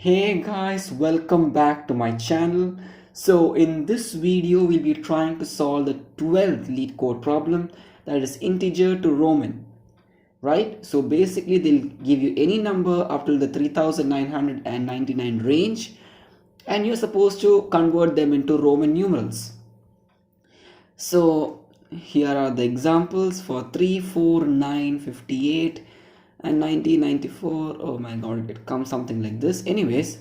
Hey guys, welcome back to my channel. So in this video we'll be trying to solve the 12th Leetcode problem, that is integer to Roman, right? So basically they'll give you any number up till the 3999 range and you're supposed to convert them into Roman numerals. So here are the examples for 3, 4, 9, 58 and 1994. Oh my god, it comes something like this. Anyways,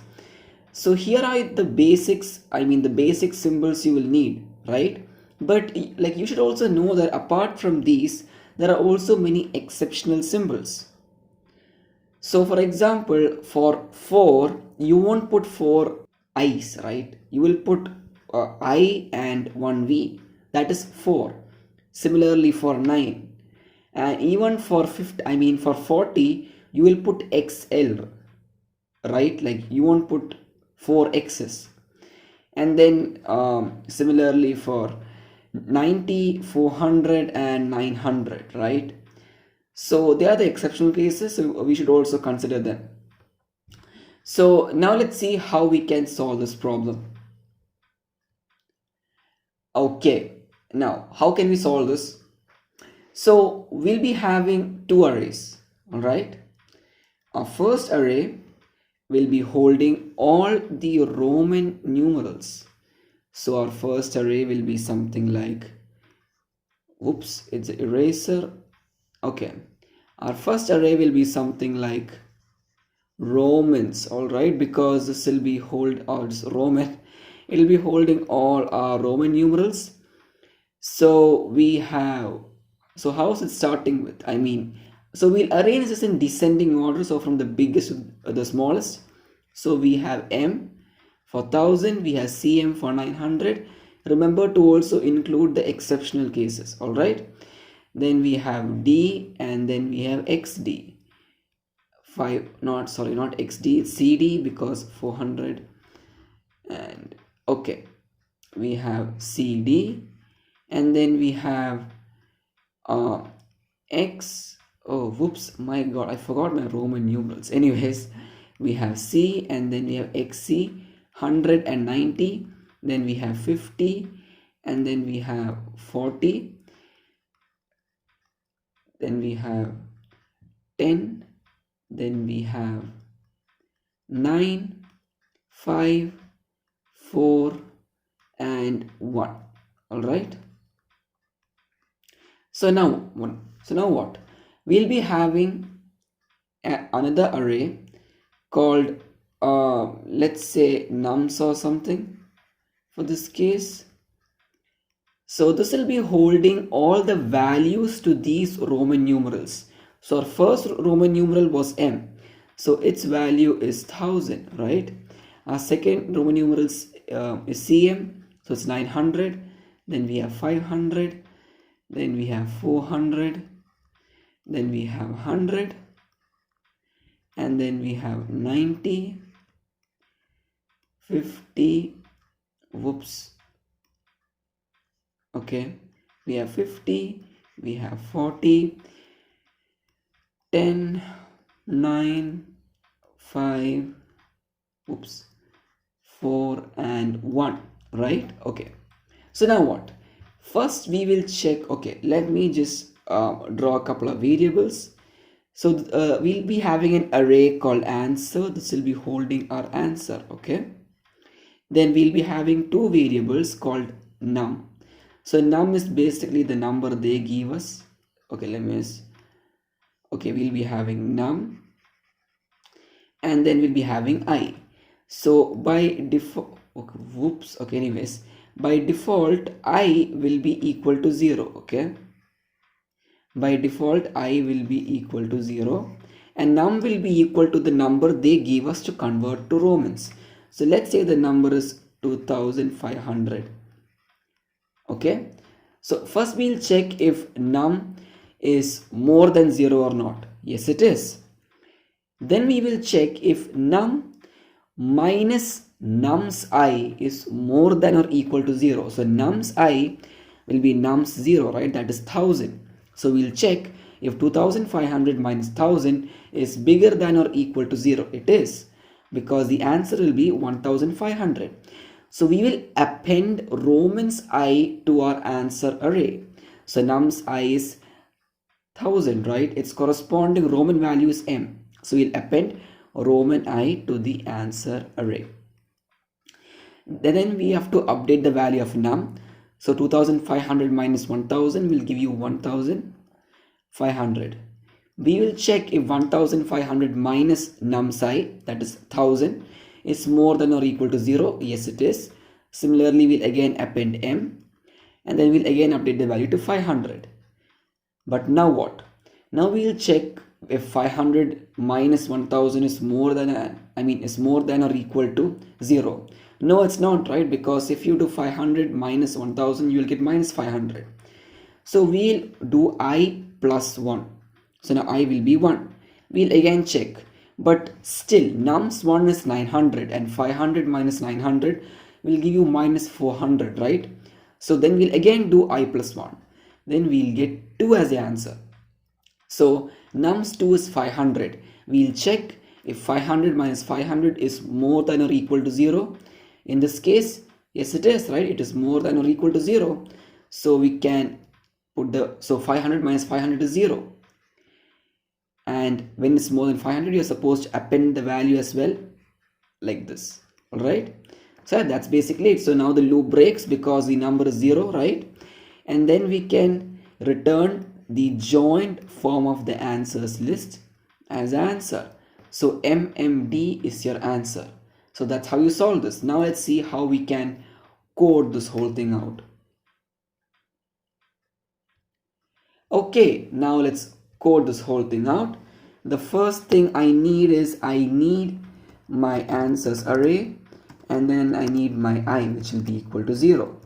so here are the basics, the basic symbols you will need, right? But like you should also know that apart from these, there are also many exceptional symbols. So for example, for 4, you won't put 4 i's, right? You will put I and 1 V, that is 4. Similarly for 9. And even for 50, for 40, you will put XL, right? Like you won't put 4 X's. And then similarly for 90, 400 and 900, right? So they are the exceptional cases, so we should also consider them. So now let's see how we can solve this problem. Okay, now how can we solve this? So we'll be having two arrays, all right? Our first array will be holding all the Roman numerals. So our first array will be something like, whoops, it's an eraser. Okay, our first array will be something like Romans, all right, because this will be Roman. It will be holding all our Roman numerals. So we have, so how is it starting with? So we'll arrange this in descending order, so from the biggest to the smallest. So we have M for 1000, we have CM for 900. Remember to also include the exceptional cases, all right? Then we have D and then we have XD. Not XD, it's CD because 400. And okay, we have CD and then we have X. Oh, whoops, my god, I forgot my Roman numerals. Anyways, we have C and then we have XC, 190, then we have 50 and then we have 40, then we have 10, then we have 9, 5, 4 and 1. All right, so now what we'll be having another array called let's say nums or something for this case. So this will be holding all the values to these Roman numerals. So our first Roman numeral was M, so its value is 1000, right? Our second Roman numeral is CM, so it's 900. Then we have 500, then we have 400, then we have 100, and then we have 90, 50, whoops, okay, we have 50, we have 40, 10, 9, 5, whoops, 4 and 1, right? Okay, so now what? First we will check, okay, let me just draw a couple of variables. So we'll be having an array called answer. This will be holding our answer, okay? Then we'll be having two variables called num. So num is basically the number they give us. Okay, we'll be having num and then we'll be having I. So by default, by default I will be equal to 0, okay? By default I will be equal to 0 and num will be equal to the number they give us to convert to Romans. So let's say the number is 2500, okay? So first we'll check if num is more than 0 or not. Yes, it is. Then we will check if num minus nums I is more than or equal to 0. So nums I will be nums 0, right? That is 1000. So we'll check if 2500 minus 1000 is bigger than or equal to 0. It is. because the answer will be 1500. So we will append Romans I to our answer array. So nums I is 1000, right? Its corresponding Roman value is m. So we'll append Roman I to the answer array. Then we have to update the value of num. So 2500 minus 1000 will give you 1500. We will check if 1500 minus nums I, that is 1000, is more than or equal to 0. Yes, it is. Similarly, we'll again append m, and then we'll again update the value to 500. But now what? Now we'll check if 500 minus 1000 is more than or equal to 0. No, it's not, right? Because if you do 500 minus 1000, you will get minus 500. So we'll do I plus 1. So now I will be 1. We'll again check. But still, nums 1 is 900 and 500 minus 900 will give you minus 400, right? So then we'll again do I plus 1. Then we'll get 2 as the answer. So nums 2 is 500. We'll check if 500 minus 500 is more than or equal to 0. In this case, yes it is, right? It is more than or equal to 0. So we can put 500 minus 500 is 0. And when it's more than 500, you're supposed to append the value as well, like this. Alright? So that's basically it. So now the loop breaks because the number is 0, right? And then we can return the joined form of the answers list as answer. So MMD is your answer. So that's how you solve this. Now let's see how we can code this whole thing out. Okay, now let's code this whole thing out. The first thing I need is my answers array, and then I need my I, which will be equal to 0.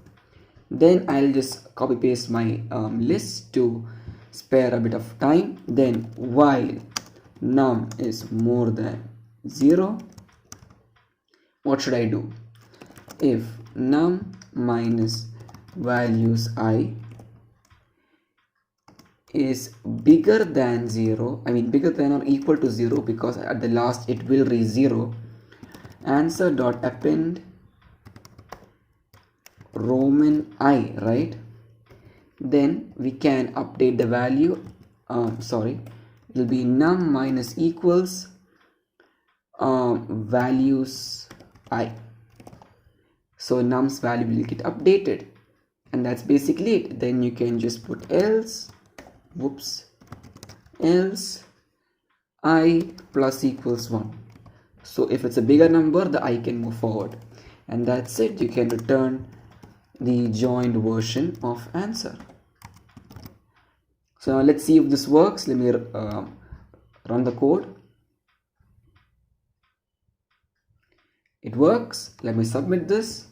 Then I'll just copy paste my list to spare a bit of time. Then while num is more than 0, what should I do? If num minus values I is bigger than 0, bigger than or equal to 0, because at the last it will reach 0, answer dot append Roman I, right? Then we can update the value. It will be num minus equals values I. So num's value will get updated, and that's basically it. Then you can just put else I plus equals 1. So if it's a bigger number, the I can move forward, and that's it. You can return the joined version of answer. So now let's see if this works. Let me run the code. It works. Let me submit this.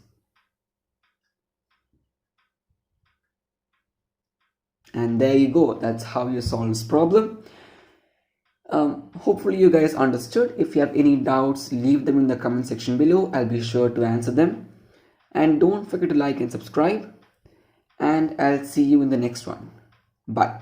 And there you go. That's how you solve this problem. Hopefully you guys understood. If you have any doubts, leave them in the comment section below. I'll be sure to answer them. And don't forget to like and subscribe. And I'll see you in the next one. Bye.